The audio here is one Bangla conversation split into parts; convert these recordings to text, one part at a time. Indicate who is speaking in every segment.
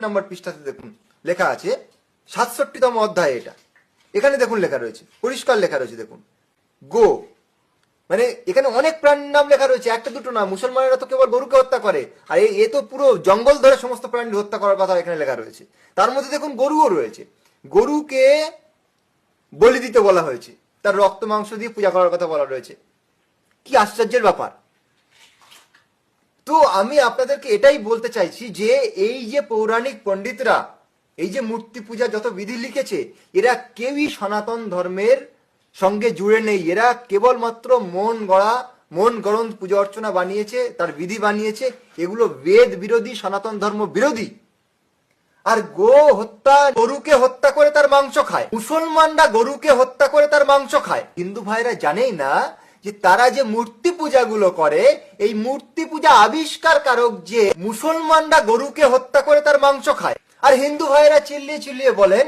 Speaker 1: নম্বর পৃষ্ঠাতে দেখুন লেখা আছে 67তম অধ্যায়। এটা এখানে দেখুন লেখা রয়েছে, পরিষ্কার লেখা রয়েছে, দেখুন গো, মানে এখানে অনেক প্রাণীর নাম লেখা রয়েছে, একটা দুটো না। মুসলমানেরা তো কেবল গরুকে হত্যা করে, আর এ তো পুরো জঙ্গল ধরে সমস্ত প্রাণী হত্যা করার কথা এখানে লেখা রয়েছে। তার মধ্যে দেখুন গরুও রয়েছে। গরুকে বলি দিতে বলা হয়েছে, তার রক্ত মাংস দিয়ে পূজা করার কথা বলা রয়েছে। কি আশ্চর্যের ব্যাপার! তো আমি আপনাদেরকে এটাই বলতে চাইছি যে এই যে পৌরাণিক পণ্ডিতরা এই যে মূর্তি পূজা যত বিধি লিখেছে, এরা কেউই সনাতন ধর্মের সঙ্গে জুড়ে নেই। এরা কেবলমাত্র মন গড়ন পূজা অর্চনা বানিয়েছে, তার বিধি বানিয়েছে। এগুলো বেদ বিরোধী, সনাতন ধর্ম বিরোধী। আর গো হত্যা, গরুকে হত্যা করে তার মাংস খায়। মুসলমানরা গরুকে হত্যা করে তার মাংস খায়। হিন্দু ভাইরা জানেই না যে তারা যে মূর্তি পূজাগুলো করে, এই মূর্তি পূজা আবিষ্কার কারক যে মুসলমানরা গরুকে হত্যা করে তার মাংস খায়। আর হিন্দু ভাইরা চিল্লিয়ে চিল্লিয়ে বলেন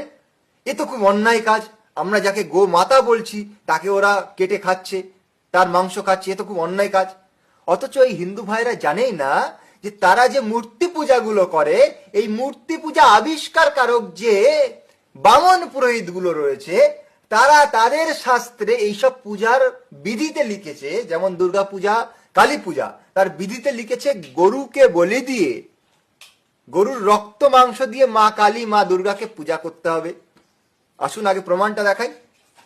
Speaker 1: এ তো খুব অন্যায় কাজ, আমরা যাকে গো মাতা বলছি তাকে ওরা কেটে খাচ্ছে, তার মাংস খাচ্ছে, এ তো খুব অন্যায় কাজ। অথচ এই হিন্দু ভাইরা জানেই না যে তারা যে মূর্তি পূজাগুলো করে, এই মূর্তি পূজা আবিষ্কার কারক যে বামন পুরোহিত গুলো রয়েছে, তারা তাদের শাস্ত্রে এইসব পূজার বিধিতে লিখেছে, যেমন দুর্গা পূজা, কালী পূজা, তার বিধিতে লিখেছে গরুকে বলি দিয়ে, গরুর রক্ত মাংস দিয়ে মা কালী, মা দুর্গাকে পূজা করতে হবে। আসুন আগে প্রমাণটা দেখাই।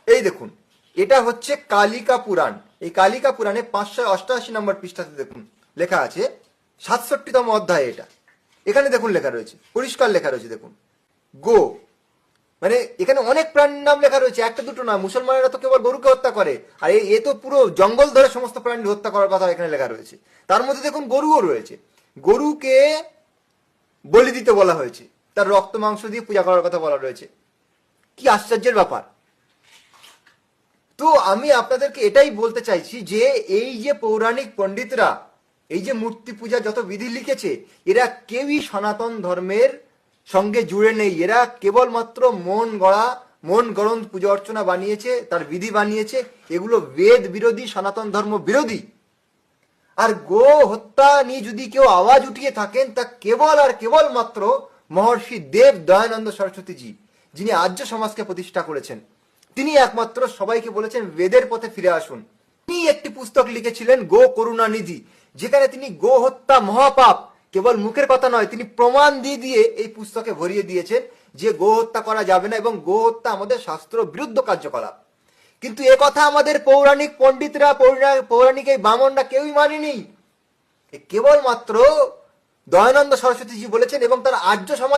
Speaker 1: এই দেখুন, এটা হচ্ছে কালিকা পুরাণ। এই কালিকা পুরাণে 588 নম্বর পৃষ্ঠাতে দেখুন লেখা আছে 67তম অধ্যায়। এটা এখানে দেখুন লেখা রয়েছে, পরিষ্কার লেখা রয়েছে, দেখুন গো, মানে এখানে অনেক প্রাণীর নাম লেখা রয়েছে, একটা দুটো না। মুসলমানেরা তো কেবল গরুকে হত্যা করে, আর এ তো পুরো জঙ্গল ধরে সমস্ত প্রাণী হত্যা করার কথা এখানে লেখা রয়েছে। তার মধ্যে দেখুন গরুও রয়েছে। গরুকে বলি দিতে বলা হয়েছে, তার রক্ত মাংস দিয়ে পূজা করার কথা বলা রয়েছে। কি আশ্চর্যের ব্যাপার! তো আমি আপনাদেরকে এটাই বলতে চাইছি যে এই যে পৌরাণিক পণ্ডিতরা এই যে মূর্তি পূজা যত বিধি লিখেছে, এরা কেউই সনাতন ধর্মের সঙ্গে জুড়ে নেই। এরা কেবলমাত্র মন গড়ন পূজা অর্চনা বানিয়েছে, তার বিধি বানিয়েছে। এগুলো বেদ বিরোধী, সনাতন ধর্ম বিরোধী। আর গো হত্যা নিয়ে যদি কেউ আওয়াজ উঠিয়ে থাকেন, তা কেবল আর কেবলমাত্র মহর্ষি দেব দয়ানন্দ সরস্বতীজি, যিনি আর্য সমাজকে প্রতিষ্ঠা করেছেন। তিনি একমাত্র সবাইকে বলেছেন বেদের পথে ফিরে আসুন। তিনি একটি পুস্তক লিখেছিলেন গো করুণা নিধি, যেখানে তিনি গো হত্যা মহাপাপ, কেবল মুখের কথা নয়, তিনি প্রমাণ দিয়ে দিয়ে এই পুস্তকে ভরিয়ে দিয়েছেন যে গো হত্যা করা যাবে না এবং গো হত্যা আমাদের শাস্ত্র বিরুদ্ধ কার্যকলাপ। কিন্তু এ কথা আমাদের পৌরাণিক পণ্ডিতরা, পৌরাণিক এই ব্রাহ্মণরা কেউই মানেনি। কেবলমাত্র দয়ানন্দ সরস্বতীজি বলেছেন এবং তার আর্য সমাজ